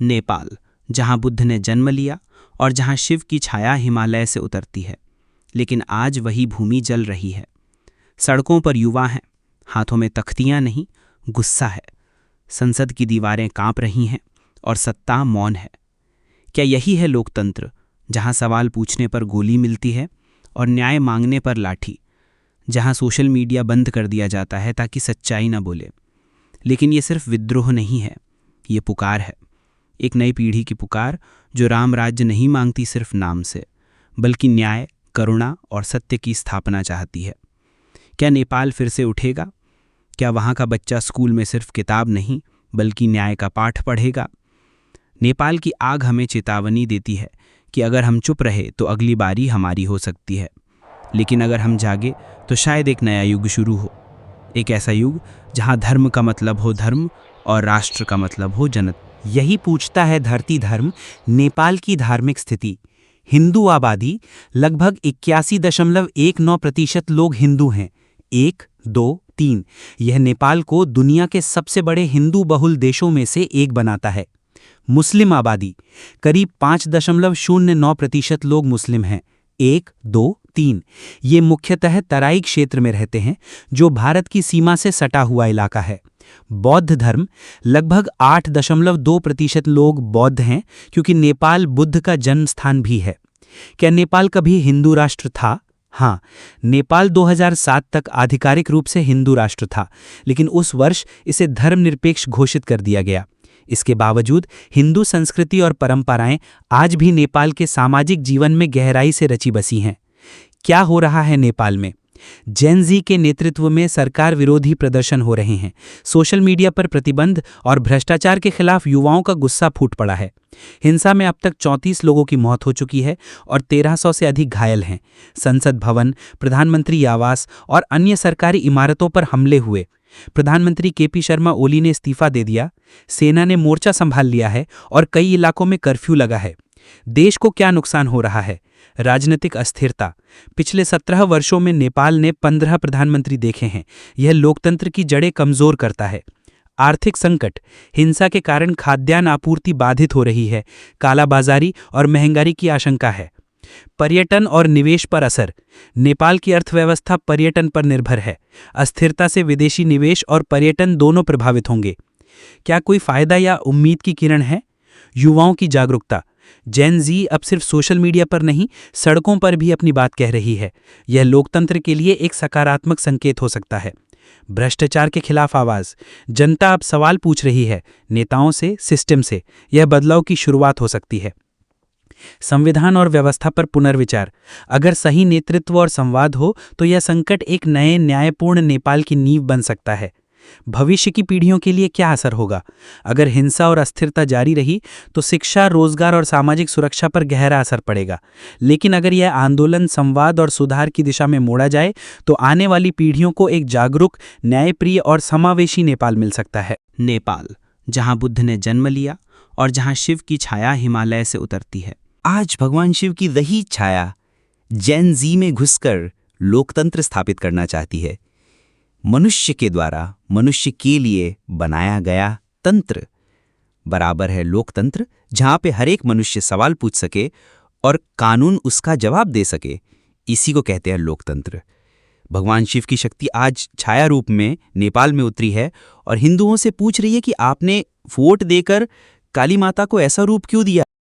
नेपाल, जहां बुद्ध ने जन्म लिया और जहां शिव की छाया हिमालय से उतरती है। लेकिन आज वही भूमि जल रही है। सड़कों पर युवा हैं, हाथों में तख्तियां नहीं, गुस्सा है। संसद की दीवारें कांप रही हैं और सत्ता मौन है। क्या यही है लोकतंत्र, जहां सवाल पूछने पर गोली मिलती है और न्याय मांगने पर लाठी, जहां सोशल मीडिया बंद कर दिया जाता है ताकि सच्चाई न बोले? लेकिन ये सिर्फ विद्रोह नहीं है, ये पुकार है। एक नई पीढ़ी की पुकार, जो राम राज्य नहीं मांगती सिर्फ नाम से, बल्कि न्याय, करुणा और सत्य की स्थापना चाहती है। क्या नेपाल फिर से उठेगा? क्या वहाँ का बच्चा स्कूल में सिर्फ किताब नहीं बल्कि न्याय का पाठ पढ़ेगा? नेपाल की आग हमें चेतावनी देती है कि अगर हम चुप रहे तो अगली बारी हमारी हो सकती है। लेकिन अगर हम जागे तो शायद एक नया युग शुरू हो। एक ऐसा युग जहाँ धर्म का मतलब हो धर्म और राष्ट्र का मतलब हो जनता। यही पूछता है धरती धर्म नेपाल की धार्मिक स्थिति। हिंदू आबादी लगभग 81.19% लोग हिंदू हैं। 1, 2, 3 यह नेपाल को दुनिया के सबसे बड़े हिंदू बहुल देशों में से एक बनाता है। मुस्लिम आबादी करीब 5.09% लोग मुस्लिम हैं। 1, 2, 3 ये मुख्यतः तराई क्षेत्र में रहते हैं, जो भारत की सीमा से सटा हुआ इलाका है। बौद्ध धर्म लगभग 8.2% लोग बौद्ध हैं, क्योंकि नेपाल बुद्ध का जन्म स्थान भी है। क्या नेपाल कभी हिंदू राष्ट्र था? हाँ, नेपाल 2007 तक आधिकारिक रूप से हिंदू राष्ट्र था, लेकिन उस वर्ष इसे धर्मनिरपेक्ष घोषित कर दिया गया। इसके बावजूद हिंदू संस्कृति और परंपराएं आज भी नेपाल के सामाजिक जीवन में गहराई से रची बसी हैं। क्या हो रहा है नेपाल में? जेन ज़ी के नेतृत्व में सरकार विरोधी प्रदर्शन हो रहे हैं। सोशल मीडिया पर प्रतिबंध और भ्रष्टाचार के खिलाफ युवाओं का गुस्सा फूट पड़ा है। हिंसा में अब तक 34 लोगों की मौत हो चुकी है और 1300 से अधिक घायल हैं। संसद भवन, प्रधानमंत्री आवास और अन्य सरकारी इमारतों पर हमले हुए। प्रधानमंत्री केपी शर्मा ओली ने इस्तीफा दे दिया। सेना ने मोर्चा संभाल लिया है और कई इलाकों में कर्फ्यू लगा है। देश को क्या नुकसान हो रहा है? राजनीतिक अस्थिरता। पिछले 17 वर्षों में नेपाल ने 15 प्रधानमंत्री देखे हैं। यह लोकतंत्र की जड़ें कमजोर करता है। आर्थिक संकट। हिंसा के कारण खाद्यान्न आपूर्ति बाधित हो रही है। कालाबाजारी और महंगाई की आशंका है। पर्यटन और निवेश पर असर। नेपाल की अर्थव्यवस्था पर्यटन पर निर्भर है। अस्थिरता से विदेशी निवेश और पर्यटन दोनों प्रभावित होंगे। क्या कोई फायदा या उम्मीद की किरण है? युवाओं की जागरूकता। जेन ज़ी अब सिर्फ सोशल मीडिया पर नहीं, सड़कों पर भी अपनी बात कह रही है। यह लोकतंत्र के लिए एक सकारात्मक संकेत हो सकता है। भ्रष्टाचार के खिलाफ आवाज। जनता अब सवाल पूछ रही है, नेताओं से, सिस्टम से। यह बदलाव की शुरुआत हो सकती है। संविधान और व्यवस्था पर पुनर्विचार। अगर सही नेतृत्व और संवाद हो तो यह संकट एक नए न्यायपूर्ण नेपाल की नींव बन सकता है। भविष्य की पीढ़ियों के लिए क्या असर होगा? अगर हिंसा और अस्थिरता जारी रही तो शिक्षा, रोजगार और सामाजिक सुरक्षा पर गहरा असर पड़ेगा। लेकिन अगर यह आंदोलन संवाद और सुधार की दिशा में मोड़ा जाए तो आने वाली पीढ़ियों को एक जागरूक, न्यायप्रिय और समावेशी नेपाल मिल सकता है। नेपाल, जहां बुद्ध ने जन्म लिया और जहां शिव की छाया हिमालय से उतरती है। आज भगवान शिव की वही छाया जेन ज़ी में घुसकर लोकतंत्र स्थापित करना चाहती है। मनुष्य के द्वारा मनुष्य के लिए बनाया गया तंत्र बराबर है लोकतंत्र, जहां पे हर एक मनुष्य सवाल पूछ सके और कानून उसका जवाब दे सके। इसी को कहते हैं लोकतंत्र। भगवान शिव की शक्ति आज छाया रूप में नेपाल में उतरी है और हिंदुओं से पूछ रही है कि आपने वोट देकर काली माता को ऐसा रूप क्यों दिया।